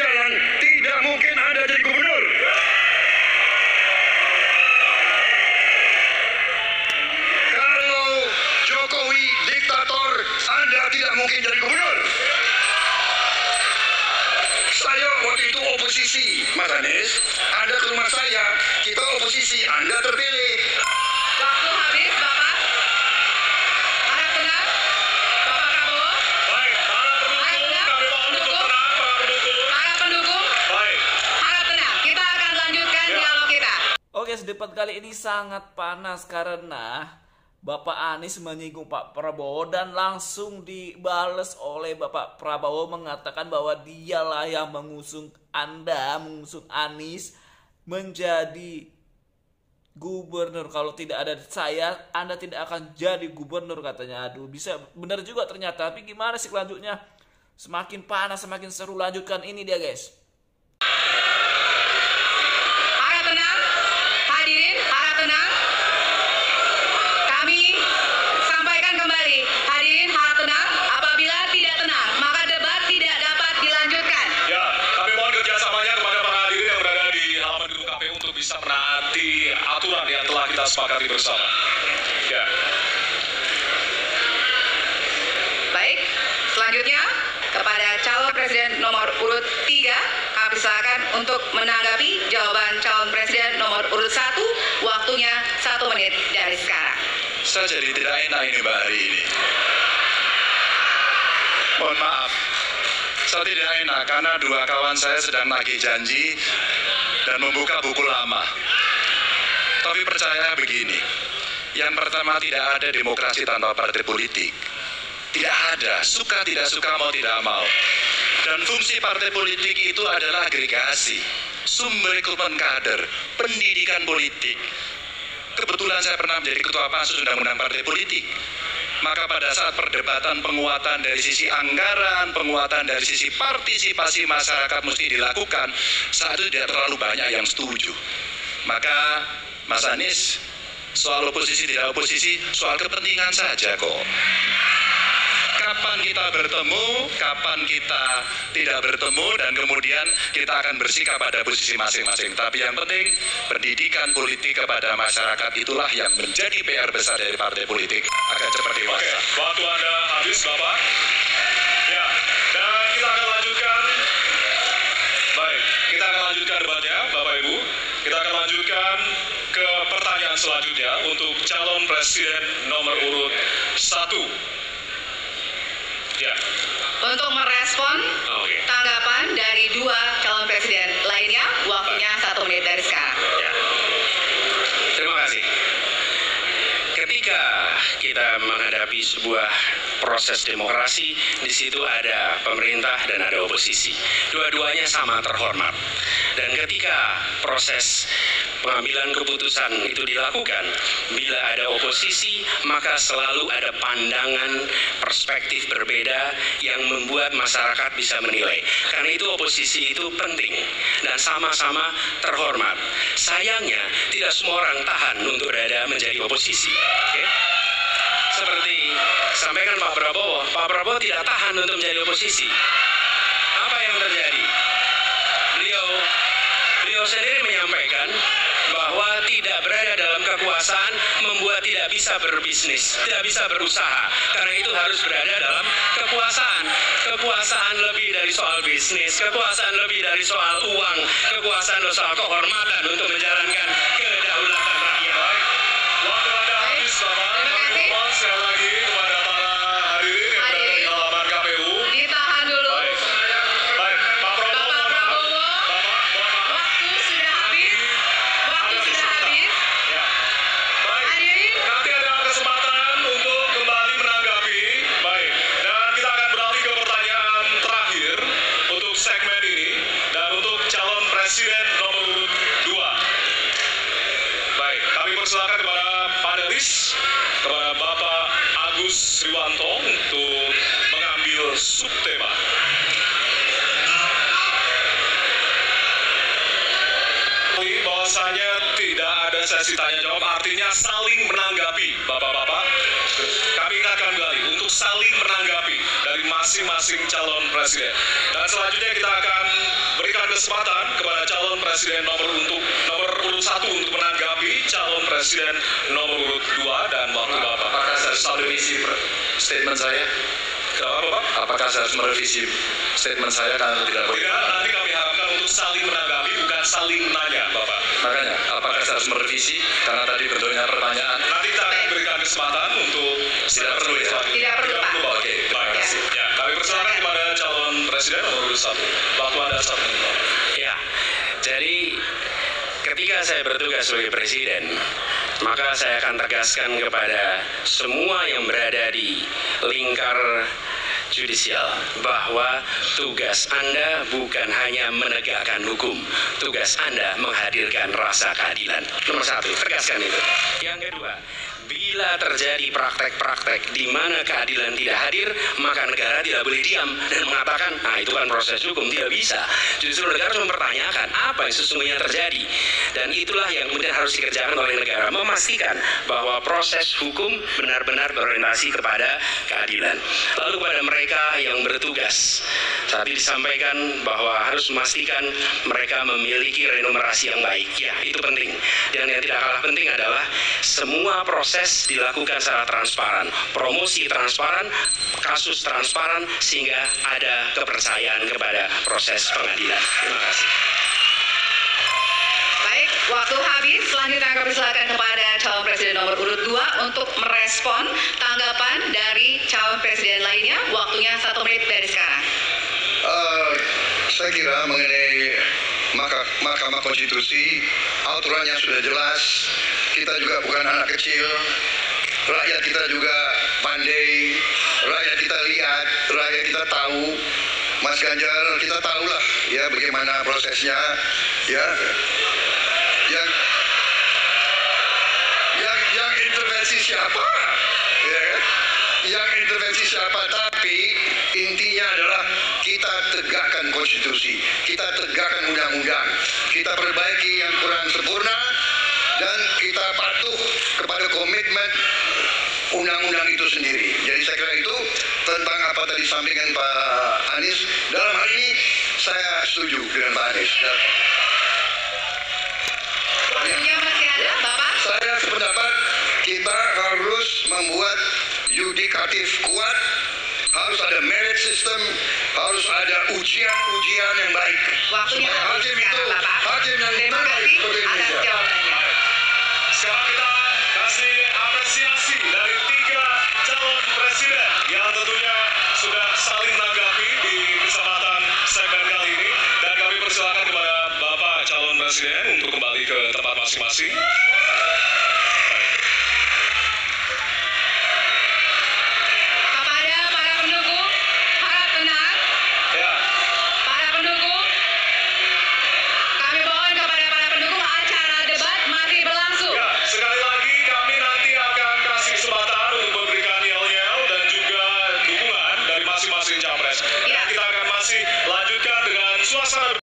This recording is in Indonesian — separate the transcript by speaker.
Speaker 1: sekalian, tidak mungkin Anda jadi gubernur. Kalau Jokowi diktator, Anda tidak mungkin jadi gubernur. Saya waktu itu oposisi, Mas Anies. Anda ke rumah saya, kita oposisi, Anda terpilih.
Speaker 2: Waktu habis, Bapak. Harap tenang. Bapak Prabowo.
Speaker 3: Baik, para pendukung, kami mohon untuk tenang, para pendukung.
Speaker 2: Para pendukung,
Speaker 3: Baik.
Speaker 2: harap tenang. Kita akan lanjutkan dialog kita.
Speaker 4: Oke, debat kali ini sangat panas karena Bapak Anies menyinggung Pak Prabowo dan langsung dibales oleh Bapak Prabowo mengatakan bahwa dialah yang mengusung Anies menjadi gubernur. Kalau tidak ada saya, Anda tidak akan jadi gubernur, katanya. Aduh, bisa benar juga ternyata. Tapi gimana sih kelanjutnya? Semakin panas, semakin seru. Lanjutkan ini dia, guys.
Speaker 2: Harap tenang. Hadirin, harap tenang. Kami sampaikan kembali. Hadirin, harap tenang. Apabila tidak tenang, maka debat tidak dapat dilanjutkan.
Speaker 3: Ya, kami mohon kerjasamanya kepada para hadirin yang berada di halaman gedung KPU untuk bisa menaati aturan yang telah kita sepakati bersama. Ya.
Speaker 2: Baik, selanjutnya kepada calon presiden nomor urut 3, kami silakan untuk menanggapi jawaban calon presiden nomor urut 1, waktunya 1 menit dari sekarang.
Speaker 1: Saya jadi tidak enak ini Mbak hari ini. Mohon maaf, saya tidak enak karena dua kawan saya sedang nagih janji dan membuka buku lama. Tapi percaya begini, yang pertama tidak ada demokrasi tanpa partai politik. Tidak ada, suka tidak suka, mau tidak mau. Dan fungsi partai politik itu adalah agregasi, sumber rekrutmen kader, pendidikan politik. Kebetulan saya pernah menjadi ketua pansus undang-undang partai politik. Maka pada saat perdebatan penguatan dari sisi anggaran, penguatan dari sisi partisipasi masyarakat mesti dilakukan, saat itu tidak terlalu banyak yang setuju. Maka Mas Anies, soal oposisi tidak oposisi, soal kepentingan saja kok. Kapan kita bertemu, kapan kita tidak bertemu, dan kemudian kita akan bersikap pada posisi masing-masing. Tapi yang penting, pendidikan politik kepada masyarakat itulah yang menjadi PR besar dari partai politik agar cepat dewasa.
Speaker 3: Oke, waktu Anda habis, Bapak. Ya, dan kita akan lanjutkan. Baik, kita akan lanjutkan debatnya, Bapak Ibu. Kita akan lanjutkan ke pertanyaan selanjutnya untuk calon presiden nomor urut 1. Ya.
Speaker 2: Untuk merespon
Speaker 3: Oke.
Speaker 2: tanggapan dari 2 calon presiden lainnya, waktunya 1 menit dari sekarang.
Speaker 5: Ya. Terima kasih. Ketika kita menghadapi sebuah proses demokrasi, di situ ada pemerintah dan ada oposisi. Dua-duanya sama terhormat. Dan ketika proses pengambilan keputusan itu dilakukan, bila ada oposisi, maka selalu ada pandangan perspektif berbeda yang membuat masyarakat bisa menilai. Karena itu oposisi itu penting dan sama-sama terhormat. Sayangnya, tidak semua orang tahan untuk berada menjadi oposisi. Oke? Seperti sampaikan Pak Prabowo tidak tahan untuk menjadi oposisi. Apa yang terjadi? Beliau sendiri menyampaikan bahwa tidak berada dalam kekuasaan membuat tidak bisa berbisnis, tidak bisa berusaha. Karena itu harus berada dalam kekuasaan. Kekuasaan lebih dari soal bisnis, kekuasaan lebih dari soal uang, kekuasaan soal kehormatan untuk menjalankan kedaulatan rakyat.
Speaker 3: Waktu Anda habis, Bapak. Kami mohon sekali lagi kepada para hadirin yang berada di halaman KPU.
Speaker 2: Ditahan dulu.
Speaker 3: Baik, baik, Pak Prabowo.
Speaker 2: Bapak Prabowo,
Speaker 3: Bapak, mohon maaf.
Speaker 2: waktu sudah habis. Waktu
Speaker 3: Ada
Speaker 2: sudah
Speaker 3: kesempatan.
Speaker 2: habis.
Speaker 3: Ya. Baik.
Speaker 2: Hadirin,
Speaker 3: Nanti ada kesempatan untuk kembali menanggapi. Baik. Dan kita akan beralih ke pertanyaan terakhir untuk segmen ini dan untuk calon presiden nomor 2. Baik, kami persilakan kepada panelis, kepada Bapak Agus Riwanto untuk mengambil subtema. Bahwasanya tidak ada sesi tanya jawab, artinya saling menanggapi, Bapak-bapak. Kami ingatkan kembali untuk saling menanggapi dari masing-masing calon presiden. Dan selanjutnya kita akan beri kesempatan kepada calon presiden nomor urut 1 untuk menanggapi calon presiden nomor urut 2 dan waktu Bapak.
Speaker 1: Apakah saya harus merevisi statement saya?
Speaker 3: Kenapa Bapak?
Speaker 1: Apakah saya harus merevisi statement saya karena tidak boleh?
Speaker 3: Tidak, nanti kami harapkan untuk saling menanggapi, bukan saling menanya Bapak.
Speaker 1: Makanya, apakah saya harus merevisi karena tadi bentuknya pertanyaan?
Speaker 3: Nanti kita akan berikan kesempatan untuk
Speaker 1: Tidak perlu ya?
Speaker 2: Tidak perlu, Pak.
Speaker 3: Bapak.
Speaker 1: Oke, terima
Speaker 3: Baik.
Speaker 1: kasih.
Speaker 3: Ya, kami persilakan kepada calon presiden nomor urut 1. Waktu Anda 1 menit, Bapak.
Speaker 5: Ya, jadi ketika saya bertugas sebagai presiden, maka saya akan tegaskan kepada semua yang berada di lingkar judisial bahwa tugas Anda bukan hanya menegakkan hukum, tugas Anda menghadirkan rasa keadilan. Nomor 1, tegaskan itu. Yang kedua, bila terjadi praktek-praktek di mana keadilan tidak hadir, maka negara tidak boleh diam dan mengatakan, nah itu kan proses hukum, tidak bisa. Justru negara harus mempertanyakan apa yang sesungguhnya terjadi. Dan itulah yang kemudian harus dikerjakan oleh negara, memastikan bahwa proses hukum benar-benar berorientasi kepada keadilan. Lalu kepada mereka yang bertugas, tadi disampaikan bahwa harus memastikan mereka memiliki remunerasi yang baik. Ya, itu penting. Dan yang tidak kalah penting adalah semua proses dilakukan secara transparan, promosi transparan, kasus transparan, sehingga ada kepercayaan kepada proses pengadilan. Terima kasih.
Speaker 2: Baik, waktu habis. Selanjutnya kami silakan kepada calon presiden nomor urut 2 untuk merespon tanggapan dari calon presiden lainnya. Waktunya 1 menit dari sekarang.
Speaker 6: Saya kira mengenai Mahkamah Konstitusi, aturannya sudah jelas. Kita juga bukan anak kecil. Rakyat kita juga pandai. Rakyat kita lihat, rakyat kita tahu. Mas Ganjar, kita tahulah ya bagaimana prosesnya. Ya, yang intervensi siapa? Ya, yang intervensi siapa? Tapi intinya adalah kita tegakkan konstitusi, kita tegakkan undang-undang, kita perbaiki yang kurang sempurna, dan kita patuh kepada komitmen undang-undang itu sendiri. Jadi saya kira itu tentang apa tadi disampaikan Pak Anies. Dalam hal ini saya setuju dengan Pak Anies.
Speaker 2: Waktunya masih ada, Bapak?
Speaker 6: Saya sependapat kita harus membuat yudikatif kuat, harus ada merit system, harus ada ujian-ujian yang baik.
Speaker 2: Waktunya
Speaker 6: Supaya
Speaker 2: habis
Speaker 6: hakim
Speaker 2: sekarang,
Speaker 6: itu
Speaker 2: Bapak.
Speaker 6: hakim yang
Speaker 2: Terima
Speaker 6: terbaik
Speaker 2: kasih
Speaker 6: untuk
Speaker 2: atas
Speaker 6: Indonesia.
Speaker 2: jawabannya.
Speaker 3: Sekarang kita kasih apresiasi dari 3 calon presiden yang tentunya sudah saling menanggapi di kesempatan segmen kali ini, dan kami persilakan kepada Bapak calon presiden untuk kembali ke tempat masing-masing.